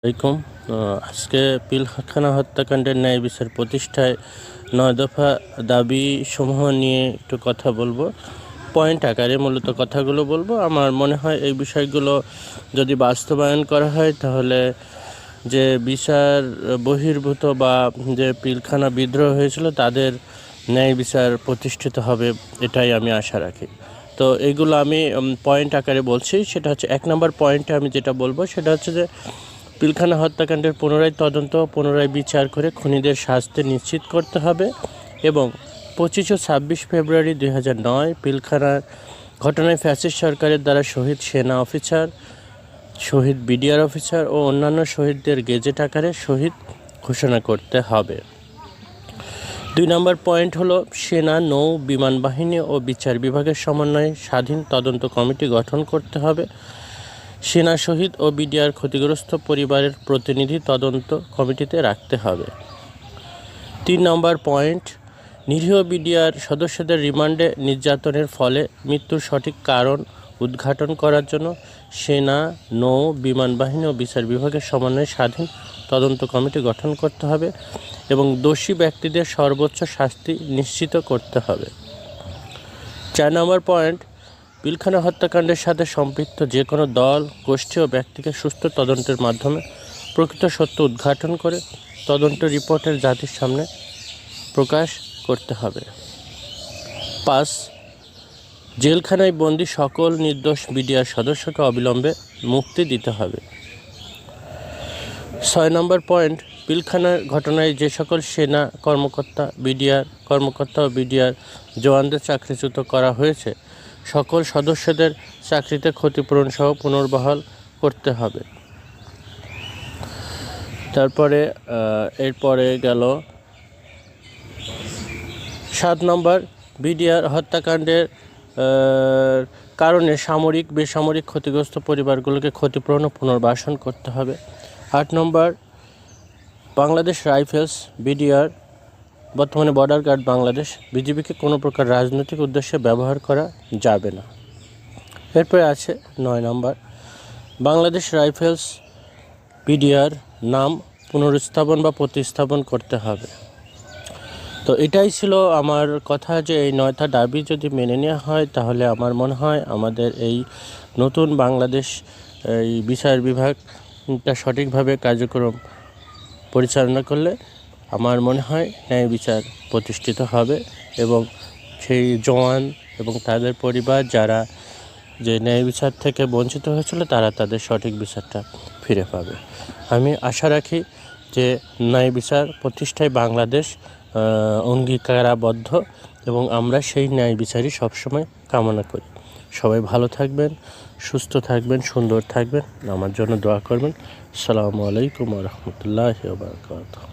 আলাইকুম। আজকে পিলখানা হত্যাকাণ্ডের ন্যায় বিচার প্রতিষ্ঠায় ৯ দফা দাবি সমূহ নিয়ে একটু কথা বলবো। পয়েন্ট আকারে মূলত কথাগুলো বলবো। আমার মনে হয় এই বিষয়গুলো যদি বাস্তবায়ন করা হয় তাহলে যে বিচার বহির্ভূত বা যে পিলখানা বিদ্রোহ হয়েছিল তাদের ন্যায় বিচার প্রতিষ্ঠিত হবে, এটাই আমি আশা রাখি। তো এইগুলো আমি পয়েন্ট আকারে বলছি। সেটা হচ্ছে ১ নম্বর পয়েন্টে আমি যেটা বলবো সেটা হচ্ছে যে পিলখানা হত্যাকাণ্ডের পুনরায় তদন্ত, পুনরায় বিচার করে খুনিদের শাস্তি নিশ্চিত করতে হবে এবং ২৫ ও ২৬ ফেব্রুয়ারি ২০০৯ পিলখানার ঘটনায় ফ্যাসিস্ট সরকারের দ্বারা শহীদ সেনা অফিসার, শহীদ বিডিআর অফিসার ও অন্যান্য শহীদদের গেজেট আকারে শহীদ ঘোষণা করতে হবে। ২ নম্বর পয়েন্ট হলো সেনা, নৌ, বিমান বাহিনী ও বিচার বিভাগের সমন্বয়ে স্বাধীন তদন্ত কমিটি গঠন করতে হবে। সেনা শহীদ ও বিডিআর ক্ষতিগ্রস্ত পরিবারের প্রতিনিধি তদন্ত কমিটিতে রাখতে হবে। ৩ নম্বর পয়েন্ট, নিরীহ বিডিআর সদস্যদের রিমান্ডে নির্যাতনের ফলে মৃত্যুর সঠিক কারণ উদ্ঘাটন করার জন্য সেনা, নৌ, বিমান বাহিনী ও বিচার বিভাগের সমন্বয়ে স্বাধীন তদন্ত কমিটি গঠন করতে হবে এবং দোষী ব্যক্তিদের সর্বোচ্চ শাস্তি নিশ্চিত করতে হবে। ৪ নম্বর পয়েন্ট, পিলখানা হত্যাকাণ্ডের সাথে সম্পৃক্ত যে কোনো দল, গোষ্ঠী ও ব্যক্তিকে সুষ্ঠু তদন্তের মাধ্যমে প্রকৃত সত্য উদ্ঘাটন করে তদন্ত রিপোর্টের জাতির সামনে প্রকাশ করতে হবে। ৫, জেলখানায় বন্দী সকল নির্দোষ বিডিআর সদস্যকে অবিলম্বে মুক্তি দিতে হবে। ৬ নম্বর পয়েন্ট, পিলখানার ঘটনায় যে সকল সেনা কর্মকর্তা, বিডিআর কর্মকর্তা ও বিডিআর জওয়ানদের চাকরিচ্যুত করা হয়েছে সকল সদস্যদের চাকরিতে ক্ষতিপূরণ সহ পুনর্বহাল করতে হবে। তারপরে এরপরে গেল ৭ নম্বর, বিডিআর হত্যাকাণ্ডের কারণে সামরিক, বেসামরিক ক্ষতিগ্রস্ত পরিবারগুলোকে ক্ষতিপূরণ ও পুনর্বাসন করতে হবে। ৮ নম্বর, বাংলাদেশ রাইফেলস, বিডিআর বর্তমানে বর্ডার গার্ড বাংলাদেশ, বিজিবিকে কোনো প্রকার রাজনৈতিক উদ্দেশ্যে ব্যবহার করা যাবে না। এরপরে আছে ৯ নম্বর, বাংলাদেশ রাইফেলস, বিডিআর নাম পুনরুত্থাপন বা প্রতিস্থাপন করতে হবে। তো এটাই ছিল আমার কথা, যে এই ৯টা দাবি যদি মেনে নেওয়া হয় তাহলে আমার মনে হয় আমাদের এই নতুন বাংলাদেশ এই বিচার বিভাগটা সঠিকভাবে কার্যক্রম পরিচালনা করলে আমার মনে হয় ন্যায় বিচার প্রতিষ্ঠিত হবে এবং সেই জওয়ান এবং তাদের পরিবার যারা যে ন্যায় বিচার থেকে বঞ্চিত হয়েছিল তারা তাদের সঠিক বিচারটা ফিরে পাবে। আমি আশা রাখি যে ন্যায় বিচার প্রতিষ্ঠায় বাংলাদেশ অঙ্গীকারাবদ্ধ এবং আমরা সেই ন্যায় বিচারই সবসময় কামনা করি। সবাই ভালো থাকবেন, সুস্থ থাকবেন, সুন্দর থাকবেন, আমার জন্য দোয়া করবেন। আসসালামু আলাইকুম ওয়া রাহমাতুল্লাহি ওয়া বারাকাতুহু।